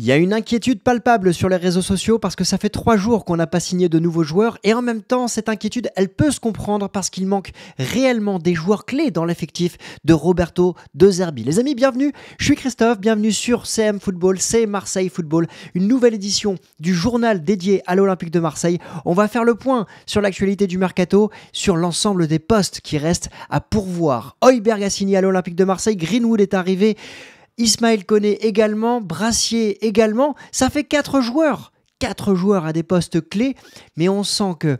Il y a une inquiétude palpable sur les réseaux sociaux parce que ça fait 3 jours qu'on n'a pas signé de nouveaux joueurs et en même temps, cette inquiétude, elle peut se comprendre parce qu'il manque réellement des joueurs clés dans l'effectif de Roberto De Zerbi. Les amis, bienvenue, je suis Christophe, bienvenue sur CM Football, c'est Marseille Football, une nouvelle édition du journal dédié à l'Olympique de Marseille. On va faire le point sur l'actualité du mercato, sur l'ensemble des postes qui restent à pourvoir. Højbjerg a signé à l'Olympique de Marseille, Greenwood est arrivé, Ismaël Koné également, Brassier également, ça fait 4 joueurs. 4 joueurs à des postes clés, mais on sent que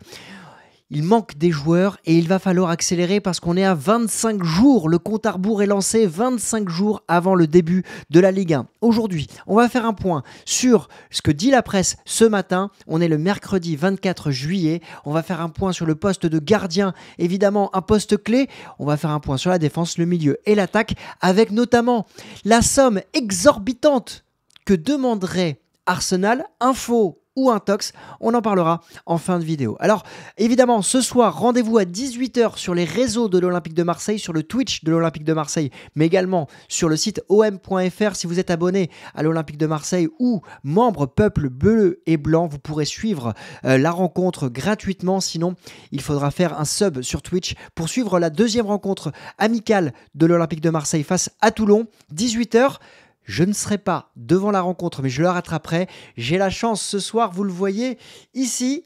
il manque des joueurs et il va falloir accélérer parce qu'on est à 25 jours. Le compte à rebours est lancé 25 jours avant le début de la Ligue 1. Aujourd'hui, on va faire un point sur ce que dit la presse ce matin. On est le mercredi 24 juillet. On va faire un point sur le poste de gardien, évidemment un poste clé. On va faire un point sur la défense, le milieu et l'attaque avec notamment la somme exorbitante que demanderait Arsenal. Info ou un tox, on en parlera en fin de vidéo. Alors évidemment ce soir rendez-vous à 18h sur les réseaux de l'Olympique de Marseille, sur le Twitch de l'Olympique de Marseille, mais également sur le site om.fr. Si vous êtes abonné à l'Olympique de Marseille ou membre peuple bleu et blanc, vous pourrez suivre la rencontre gratuitement, sinon il faudra faire un sub sur Twitch pour suivre la deuxième rencontre amicale de l'Olympique de Marseille face à Toulon, 18h. Je ne serai pas devant la rencontre, mais je le rattraperai. J'ai la chance ce soir, vous le voyez, ici,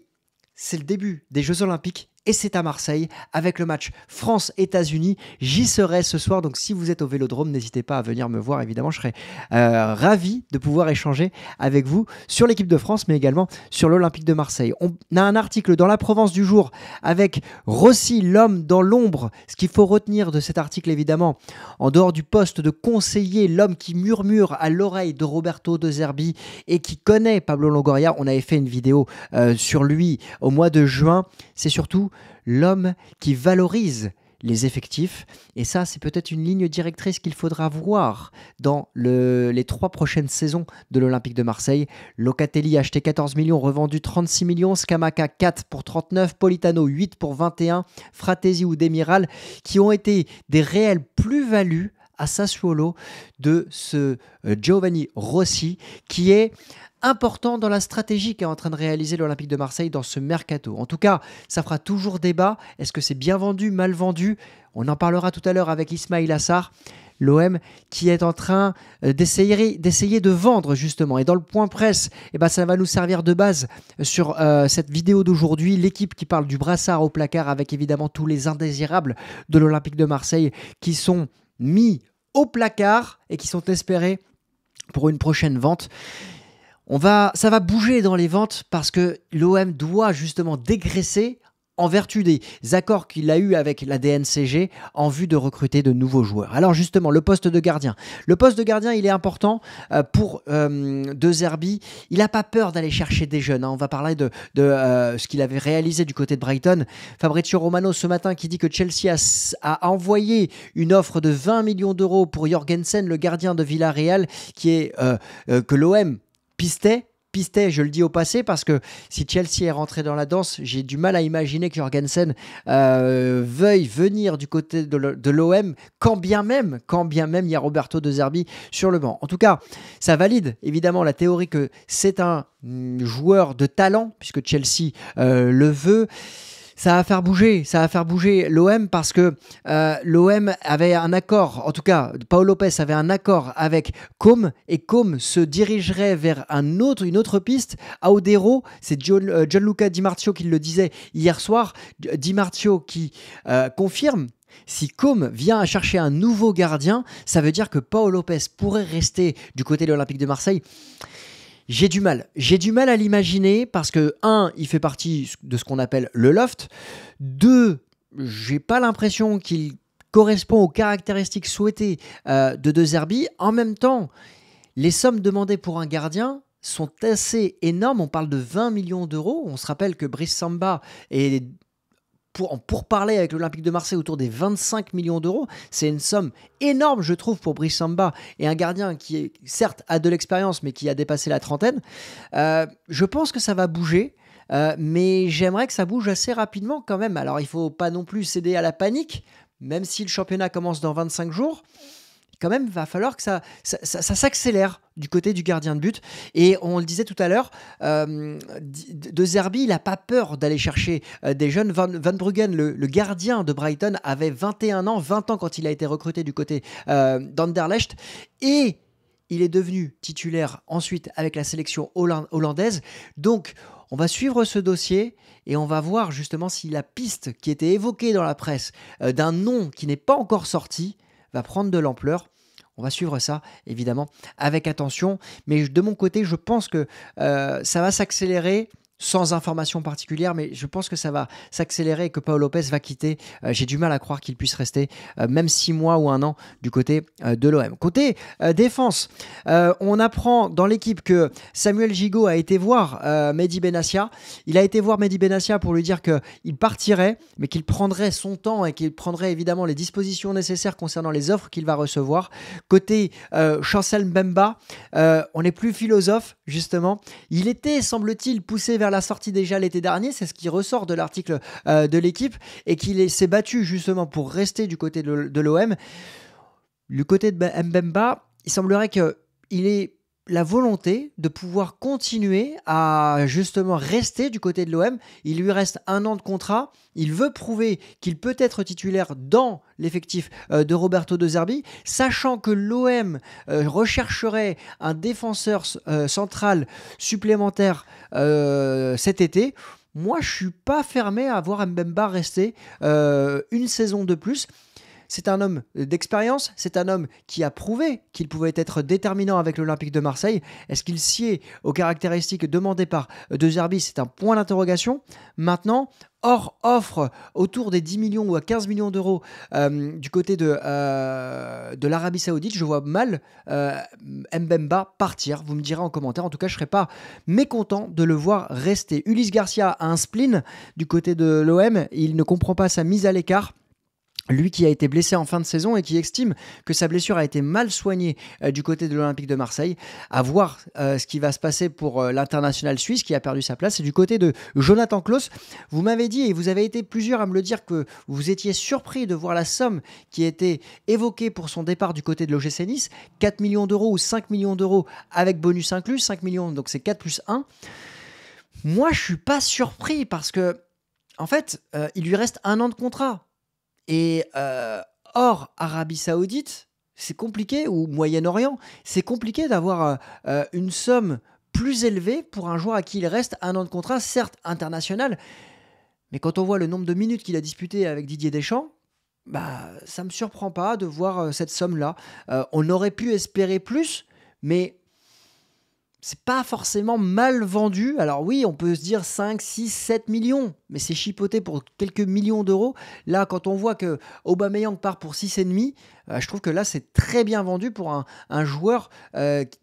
c'est le début des Jeux Olympiques et c'est à Marseille avec le match France-États-Unis. J'y serai ce soir, donc si vous êtes au Vélodrome, n'hésitez pas à venir me voir. Évidemment, je serai ravi de pouvoir échanger avec vous sur l'équipe de France, mais également sur l'Olympique de Marseille. On a un article dans la Provence du jour avec Rossi, l'homme dans l'ombre. Ce qu'il faut retenir de cet article, évidemment, en dehors du poste de conseiller, l'homme qui murmure à l'oreille de Roberto De Zerbi et qui connaît Pablo Longoria. On avait fait une vidéo sur lui au mois de juin. C'est surtout l'homme qui valorise les effectifs. Et ça, c'est peut-être une ligne directrice qu'il faudra voir dans les 3 prochaines saisons de l'Olympique de Marseille. Locatelli acheté 14 millions, revendu 36 millions. Scamacca 4 pour 39. Politano 8 pour 21. Fratesi ou Demiral qui ont été des réelles plus-values à Sassuolo de ce Giovanni Rossi qui est important dans la stratégie qu'est en train de réaliser l'Olympique de Marseille dans ce mercato. En tout cas, ça fera toujours débat. Est-ce que c'est bien vendu, mal vendu? On en parlera tout à l'heure avec Ismaïla Sarr, l'OM qui est en train d'essayer de vendre justement. Et dans le point presse, ça va nous servir de base sur cette vidéo d'aujourd'hui. L'équipe qui parle du brassard au placard avec évidemment tous les indésirables de l'Olympique de Marseille qui sont mis au placard et qui sont espérés pour une prochaine vente. Ça va bouger dans les ventes parce que l'OM doit justement dégraisser en vertu des accords qu'il a eus avec la DNCG en vue de recruter de nouveaux joueurs. Alors justement, le poste de gardien. Le poste de gardien, il est important pour De Zerbi. Il n'a pas peur d'aller chercher des jeunes. On va parler de ce qu'il avait réalisé du côté de Brighton. Fabrizio Romano ce matin qui dit que Chelsea a envoyé une offre de 20 millions d'euros pour Jorgensen, le gardien de Villarreal, qui est que l'OM pistait, je le dis au passé, parce que si Chelsea est rentré dans la danse, j'ai du mal à imaginer que Jorgensen veuille venir du côté de l'OM, quand bien même il y a Roberto De Zerbi sur le banc. En tout cas, ça valide évidemment la théorie que c'est un joueur de talent, puisque Chelsea le veut. Ça va faire bouger l'OM parce que l'OM avait un accord, en tout cas Paul Lopez avait un accord avec Com et Com se dirigerait vers une autre piste. Audero, c'est Gianluca Di Marzio qui le disait hier soir, Di Marzio qui confirme. Si Com vient à chercher un nouveau gardien, ça veut dire que Paul Lopez pourrait rester du côté de l'Olympique de Marseille. J'ai du mal à l'imaginer parce que 1, il fait partie de ce qu'on appelle le loft. 2, j'ai pas l'impression qu'il correspond aux caractéristiques souhaitées de Zerbi. En même temps, les sommes demandées pour un gardien sont assez énormes. On parle de 20 millions d'euros. On se rappelle que Brice Samba est pour parler avec l'Olympique de Marseille autour des 25 millions d'euros. C'est une somme énorme, je trouve, pour Brice Samba et un gardien qui, certes, a de l'expérience, mais qui a dépassé la trentaine. Je pense que ça va bouger, mais j'aimerais que ça bouge assez rapidement quand même. Alors, il ne faut pas non plus céder à la panique, même si le championnat commence dans 25 jours. quand même, va falloir que ça s'accélère du côté du gardien de but. Et on le disait tout à l'heure, De Zerbi, il n'a pas peur d'aller chercher des jeunes. Van Bruggen, le gardien de Brighton, avait 21 ans, 20 ans quand il a été recruté du côté d'Anderlecht. Et il est devenu titulaire ensuite avec la sélection hollandaise. Donc, on va suivre ce dossier et on va voir justement si la piste qui était évoquée dans la presse d'un nom qui n'est pas encore sorti va prendre de l'ampleur. On va suivre ça, évidemment, avec attention. Mais de mon côté, je pense que ça va s'accélérer sans information particulière, mais je pense que ça va s'accélérer et que Pau Lopez va quitter. J'ai du mal à croire qu'il puisse rester même 6 mois ou 1 an du côté de l'OM. Côté défense, on apprend dans l'équipe que Samuel Gigot a été voir Mehdi Benassia. Il a été voir Mehdi Benassia pour lui dire qu'il partirait, mais qu'il prendrait son temps et qu'il prendrait évidemment les dispositions nécessaires concernant les offres qu'il va recevoir. Côté Chancel Mbemba, on n'est plus philosophe, justement. Il était, semble-t-il, poussé vers la sortie déjà l'été dernier, c'est ce qui ressort de l'article de l'équipe, et qu'il s'est battu justement pour rester du côté de l'OM. Du côté de Mbemba, il semblerait qu'il ait la volonté de pouvoir continuer à justement rester du côté de l'OM. Il lui reste 1 an de contrat. Il veut prouver qu'il peut être titulaire dans l'effectif de Roberto De Zerbi, sachant que l'OM rechercherait un défenseur central supplémentaire cet été. Moi, je ne suis pas fermé à voir Mbemba rester une saison de plus. C'est un homme d'expérience, c'est un homme qui a prouvé qu'il pouvait être déterminant avec l'Olympique de Marseille. Est-ce qu'il sied aux caractéristiques demandées par De Zerbi? C'est un point d'interrogation. Maintenant, hors offre autour des 10 millions ou à 15 millions d'euros du côté de l'Arabie Saoudite, je vois mal Mbemba partir. Vous me direz en commentaire. En tout cas, je ne serais pas mécontent de le voir rester. Ulysse Garcia a un spleen du côté de l'OM. Il ne comprend pas sa mise à l'écart. Lui qui a été blessé en fin de saison et qui estime que sa blessure a été mal soignée du côté de l'Olympique de Marseille. À voir ce qui va se passer pour l'international suisse qui a perdu sa place. Et du côté de Jonathan Klaus, vous m'avez dit, et vous avez été plusieurs à me le dire, que vous étiez surpris de voir la somme qui était évoquée pour son départ du côté de l'OGC Nice. 4 millions d'euros ou 5 millions d'euros avec bonus inclus. 5 millions, donc c'est 4 plus 1. Moi, je ne suis pas surpris parce que, en fait, il lui reste 1 an de contrat. Et hors Arabie Saoudite, c'est compliqué, ou Moyen-Orient, c'est compliqué d'avoir une somme plus élevée pour un joueur à qui il reste 1 an de contrat, certes international, mais quand on voit le nombre de minutes qu'il a disputé avec Didier Deschamps, ça ne me surprend pas de voir cette somme-là. On aurait pu espérer plus, mais c'est pas forcément mal vendu. Alors oui, on peut se dire 5, 6, 7 millions, mais c'est chipoté pour quelques millions d'euros. Là, quand on voit que Aubameyang part pour 6,5, je trouve que là, c'est très bien vendu pour un joueur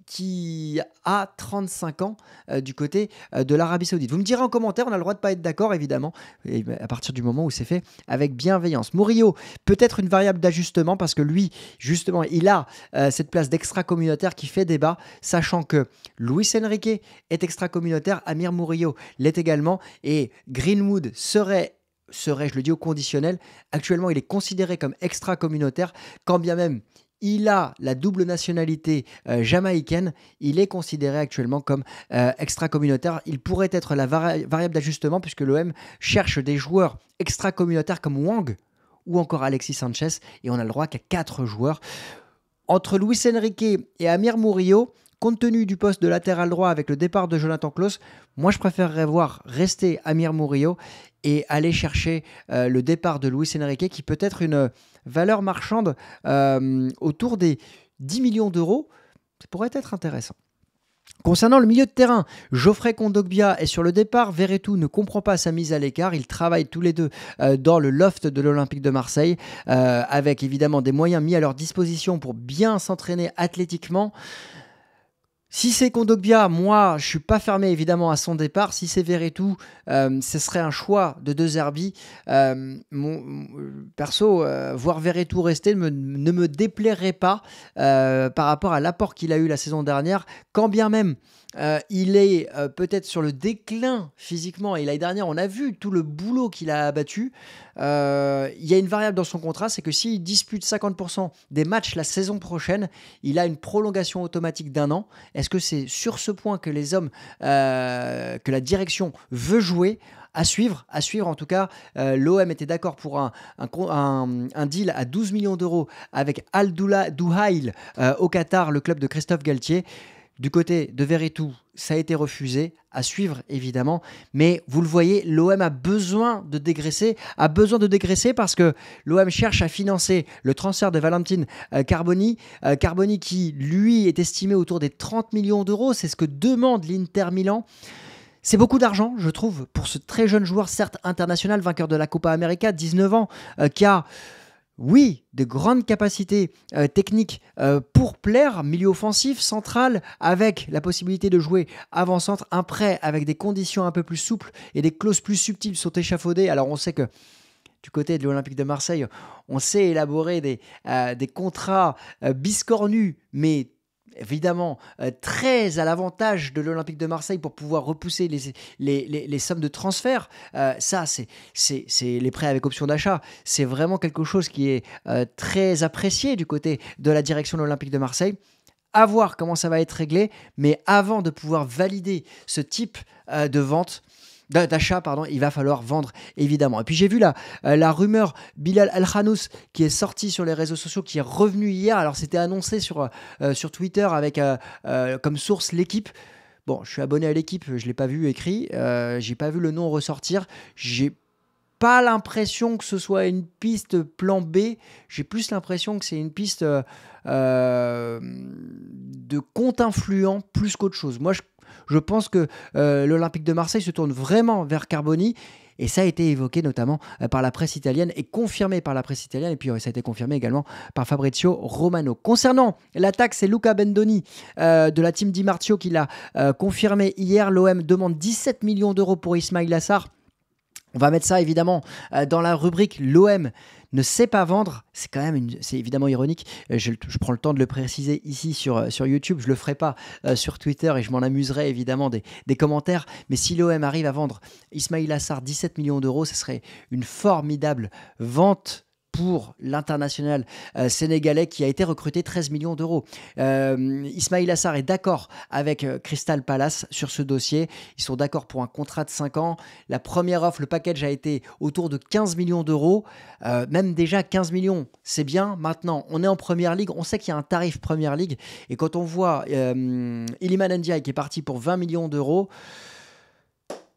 qui a 35 ans du côté de l'Arabie Saoudite. Vous me direz en commentaire, on a le droit de ne pas être d'accord, évidemment, et à partir du moment où c'est fait avec bienveillance. Murillo, peut-être une variable d'ajustement, parce que lui, justement, il a cette place d'extra-communautaire qui fait débat, sachant que Luis Enrique est extra-communautaire, Amir Murillo l'est également, et Greenwood serait, je le dis au conditionnel, actuellement il est considéré comme extra-communautaire, quand bien même il a la double nationalité jamaïcaine, il est considéré actuellement comme extra-communautaire. Il pourrait être la variable d'ajustement puisque l'OM cherche des joueurs extra-communautaires comme Wang ou encore Alexis Sanchez, et on a le droit qu'à 4 joueurs. Entre Luis Enrique et Amir Murillo, compte tenu du poste de latéral droit avec le départ de Jonathan Klaus, moi je préférerais voir rester Amir Murillo et aller chercher le départ de Luis Enrique, qui peut être une valeur marchande autour des 10 millions d'euros. Ça pourrait être intéressant. Concernant le milieu de terrain, Geoffrey Kondogbia est sur le départ. Verretou ne comprend pas sa mise à l'écart. Ils travaillent tous les deux dans le loft de l'Olympique de Marseille, avec évidemment des moyens mis à leur disposition pour bien s'entraîner athlétiquement. Si c'est Kondogbia, moi, je suis pas fermé évidemment à son départ. Si c'est Veretout, ce serait un choix de De Zerbi. Perso, voir Veretout rester ne me déplairait pas par rapport à l'apport qu'il a eu la saison dernière, quand bien même il est peut-être sur le déclin physiquement. Et l'année dernière, on a vu tout le boulot qu'il a abattu. Il y a une variable dans son contrat, c'est que s'il dispute 50% des matchs la saison prochaine, il a une prolongation automatique d'1 an. Est-ce que c'est sur ce point que les hommes, que la direction veut jouer? À suivre en tout cas. L'OM était d'accord pour un deal à 12 millions d'euros avec Al Duhail au Qatar, le club de Christophe Galtier. Du côté de Veretout, ça a été refusé, à suivre évidemment, mais vous le voyez, l'OM a besoin de dégraisser parce que l'OM cherche à financer le transfert de Valentin Carboni, Carboni qui lui est estimé autour des 30 millions d'euros, c'est ce que demande l'Inter Milan. C'est beaucoup d'argent, je trouve, pour ce très jeune joueur, certes international, vainqueur de la Copa América, 19 ans, qui a... Oui, de grandes capacités techniques pour plaire, milieu offensif, central, avec la possibilité de jouer avant-centre, un prêt avec des conditions un peu plus souples et des clauses plus subtiles sont échafaudées. Alors on sait que du côté de l'Olympique de Marseille, on sait élaborer des contrats biscornus, mais évidemment très à l'avantage de l'Olympique de Marseille pour pouvoir repousser les sommes de transfert. Ça, c'est les prêts avec option d'achat. C'est vraiment quelque chose qui est très apprécié du côté de la direction de l'Olympique de Marseille. À voir comment ça va être réglé, mais avant de pouvoir valider ce type de vente, d'achat, pardon, il va falloir vendre évidemment. Et puis j'ai vu la rumeur Bilal El-Khanous qui est sortie sur les réseaux sociaux, qui est revenu hier. Alors c'était annoncé sur Twitter avec comme source l'équipe. Bon, je suis abonné à l'équipe, je ne l'ai pas vu écrit, j'ai pas vu le nom ressortir. J'ai pas l'impression que ce soit une piste plan B, j'ai plus l'impression que c'est une piste de compte influent plus qu'autre chose. Moi, je pense que l'Olympique de Marseille se tourne vraiment vers Carboni. Et ça a été évoqué notamment par la presse italienne et confirmé par la presse italienne. Et puis ça a été confirmé également par Fabrizio Romano. Concernant l'attaque, c'est Luca Bendoni de la team Di Marzio qui l'a confirmé hier. L'OM demande 17 millions d'euros pour Ismaïla Sarr. On va mettre ça évidemment dans la rubrique l'OM ne sait pas vendre. C'est quand même c'est évidemment ironique. Je prends le temps de le préciser ici sur YouTube. Je le ferai pas sur Twitter et je m'en amuserai évidemment des commentaires. Mais si l'OM arrive à vendre Ismaïla Sarr 17 millions d'euros, ce serait une formidable vente pour l'international sénégalais qui a été recruté 13 millions d'euros. Ismaïla Sarr est d'accord avec Crystal Palace sur ce dossier. Ils sont d'accord pour un contrat de 5 ans. La première offre, le package a été autour de 15 millions d'euros. Même déjà 15 millions, c'est bien. Maintenant, on est en Première Ligue. On sait qu'il y a un tarif Première Ligue. Et quand on voit Iliman Ndiaye qui est parti pour 20 millions d'euros,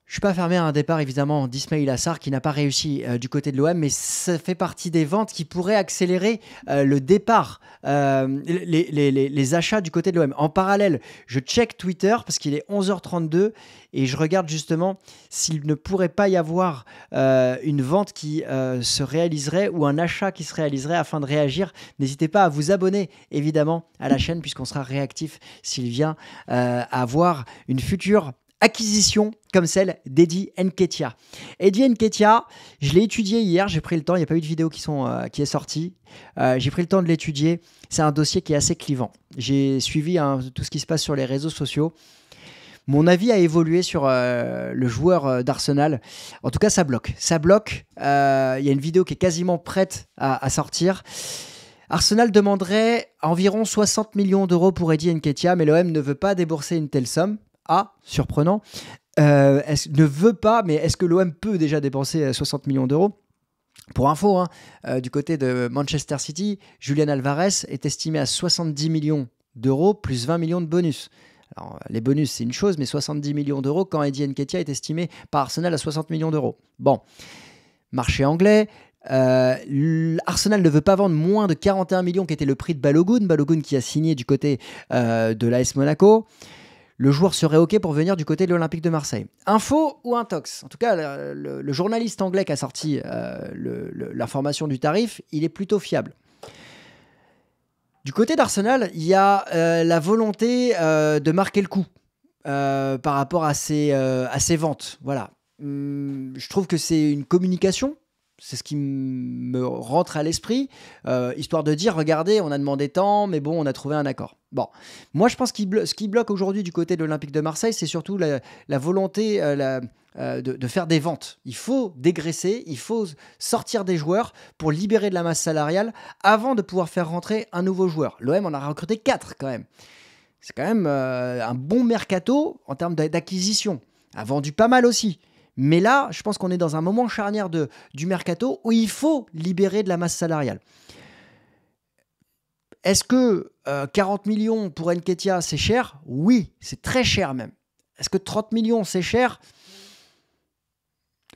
je ne suis pas fermé à un départ évidemment d'Ismaïla Sarr qui n'a pas réussi du côté de l'OM, mais ça fait partie des ventes qui pourraient accélérer le départ, les achats du côté de l'OM. En parallèle, je check Twitter parce qu'il est 11h32 et je regarde justement s'il ne pourrait pas y avoir une vente qui se réaliserait ou un achat qui se réaliserait afin de réagir. N'hésitez pas à vous abonner évidemment à la chaîne puisqu'on sera réactif s'il vient à avoir une future acquisition comme celle d'Eddie Nketiah. Eddie Nketiah, je l'ai étudié hier, j'ai pris le temps, il n'y a pas eu de vidéo qui est sortie, j'ai pris le temps de l'étudier, c'est un dossier qui est assez clivant. J'ai suivi tout ce qui se passe sur les réseaux sociaux. Mon avis a évolué sur le joueur d'Arsenal. En tout cas, ça bloque. Il y a une vidéo qui est quasiment prête à sortir. Arsenal demanderait environ 60 millions d'euros pour Eddie Nketiah, mais l'OM ne veut pas débourser une telle somme. Surprenant. Ne veut pas, mais est-ce que l'OM peut déjà dépenser 60 millions d'euros ? Pour info, du côté de Manchester City, Julian Alvarez est estimé à 70 millions d'euros plus 20 millions de bonus. Alors, les bonus, c'est une chose, mais 70 millions d'euros quand Eddie Nketiah est estimé par Arsenal à 60 millions d'euros. Bon, marché anglais. Arsenal ne veut pas vendre moins de 41 millions qui était le prix de Balogun qui a signé du côté de l'AS Monaco. Le joueur serait OK pour venir du côté de l'Olympique de Marseille. Info ou intox ? En tout cas, le journaliste anglais qui a sorti l'information du tarif, il est plutôt fiable. Du côté d'Arsenal, il y a la volonté de marquer le coup par rapport à ces ventes. Voilà. Je trouve que c'est une communication. C'est ce qui me rentre à l'esprit, histoire de dire, regardez, on a demandé tant, mais bon, on a trouvé un accord. Bon, moi je pense ce qui bloque aujourd'hui du côté de l'Olympique de Marseille, c'est surtout la volonté de faire des ventes. Il faut dégraisser, il faut sortir des joueurs pour libérer de la masse salariale avant de pouvoir faire rentrer un nouveau joueur. L'OM en a recruté 4 quand même. C'est quand même un bon mercato en termes d'acquisition. A vendu pas mal aussi. Mais là, je pense qu'on est dans un moment charnière du mercato où il faut libérer de la masse salariale. Est-ce que 40 millions pour Nketiah, c'est cher? Oui, c'est très cher même. Est-ce que 30 millions, c'est cher?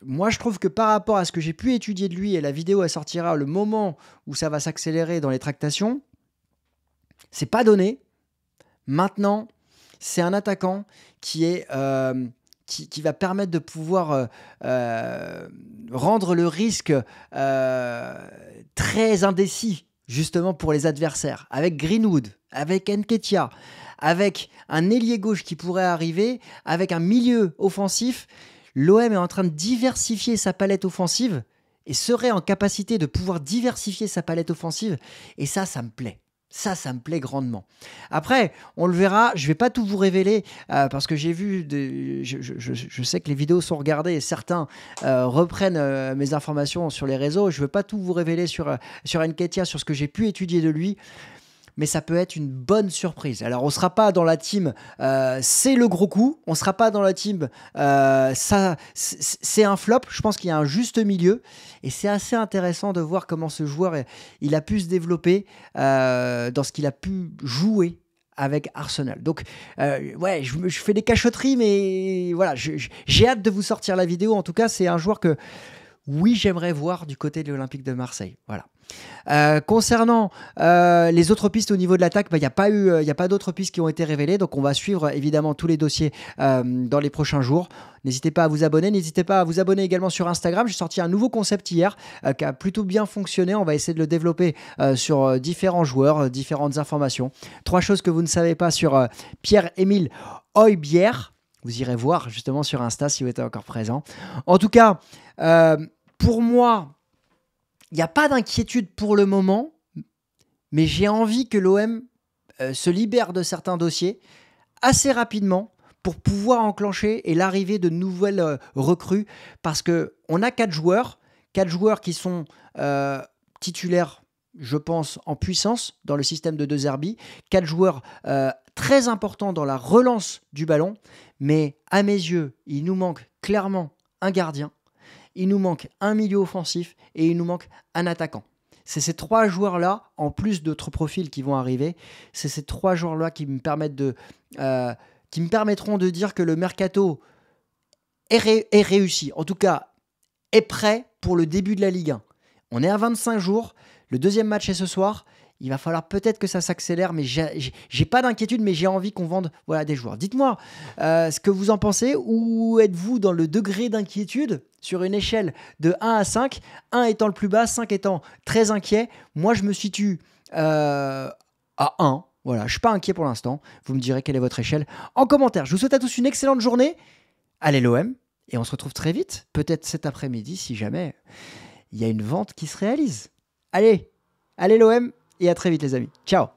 Moi, je trouve que par rapport à ce que j'ai pu étudier de lui, et la vidéo, elle sortira le moment où ça va s'accélérer dans les tractations, c'est pas donné. Maintenant, c'est un attaquant qui est... qui va permettre de pouvoir rendre le risque très indécis, justement pour les adversaires. Avec Greenwood, avec Nketiah, avec un ailier gauche qui pourrait arriver, avec un milieu offensif, l'OM est en train de diversifier sa palette offensive et serait en capacité de pouvoir diversifier sa palette offensive. Et ça me plaît. Ça me plaît grandement. Après, on le verra, je ne vais pas tout vous révéler parce que j'ai vu, je sais que les vidéos sont regardées et certains reprennent mes informations sur les réseaux. Je ne veux pas tout vous révéler sur Nketiah, sur ce que j'ai pu étudier de lui. Mais ça peut être une bonne surprise. Alors, on ne sera pas dans la team c'est le gros coup. On ne sera pas dans la team ça c'est un flop. Je pense qu'il y a un juste milieu. Et c'est assez intéressant de voir comment ce joueur il a pu se développer dans ce qu'il a pu jouer avec Arsenal. Donc, ouais, je fais des cachotteries, mais voilà, j'ai hâte de vous sortir la vidéo. En tout cas, c'est un joueur que, oui, j'aimerais voir du côté de l'Olympique de Marseille. Voilà. Concernant les autres pistes au niveau de l'attaque, il n'y a pas d'autres pistes qui ont été révélées, donc on va suivre évidemment tous les dossiers dans les prochains jours. N'hésitez pas à vous abonner, n'hésitez pas à vous abonner également sur Instagram. J'ai sorti un nouveau concept hier qui a plutôt bien fonctionné. On va essayer de le développer sur différents joueurs, différentes informations. 3 choses que vous ne savez pas sur Pierre-Émile Højbjerg. Vous irez voir justement sur Insta si vous êtes encore présent. En tout cas, pour moi, il n'y a pas d'inquiétude pour le moment, mais j'ai envie que l'OM se libère de certains dossiers assez rapidement pour pouvoir enclencher et l'arrivée de nouvelles recrues, parce qu'on a 4 joueurs qui sont titulaires, je pense, en puissance dans le système de De Zerbi, 4 joueurs très importants dans la relance du ballon, mais à mes yeux, il nous manque clairement un gardien. Il nous manque un milieu offensif et il nous manque un attaquant. C'est ces 3 joueurs-là, en plus d'autres profils qui vont arriver, c'est ces 3 joueurs-là qui me permettront de dire que le mercato est réussi. En tout cas, est prêt pour le début de la Ligue 1. On est à 25 jours. Le deuxième match est ce soir. Il va falloir peut-être que ça s'accélère, mais j'ai pas d'inquiétude, mais j'ai envie qu'on vende des joueurs. Dites-moi ce que vous en pensez. Où êtes-vous dans le degré d'inquiétude sur une échelle de 1 à 5, 1 étant le plus bas, 5 étant très inquiet. Moi, je me situe à 1. Voilà, je ne suis pas inquiet pour l'instant. Vous me direz quelle est votre échelle en commentaire. Je vous souhaite à tous une excellente journée. Allez l'OM, et on se retrouve très vite, peut-être cet après-midi, si jamais il y a une vente qui se réalise. Allez l'OM, et à très vite les amis. Ciao.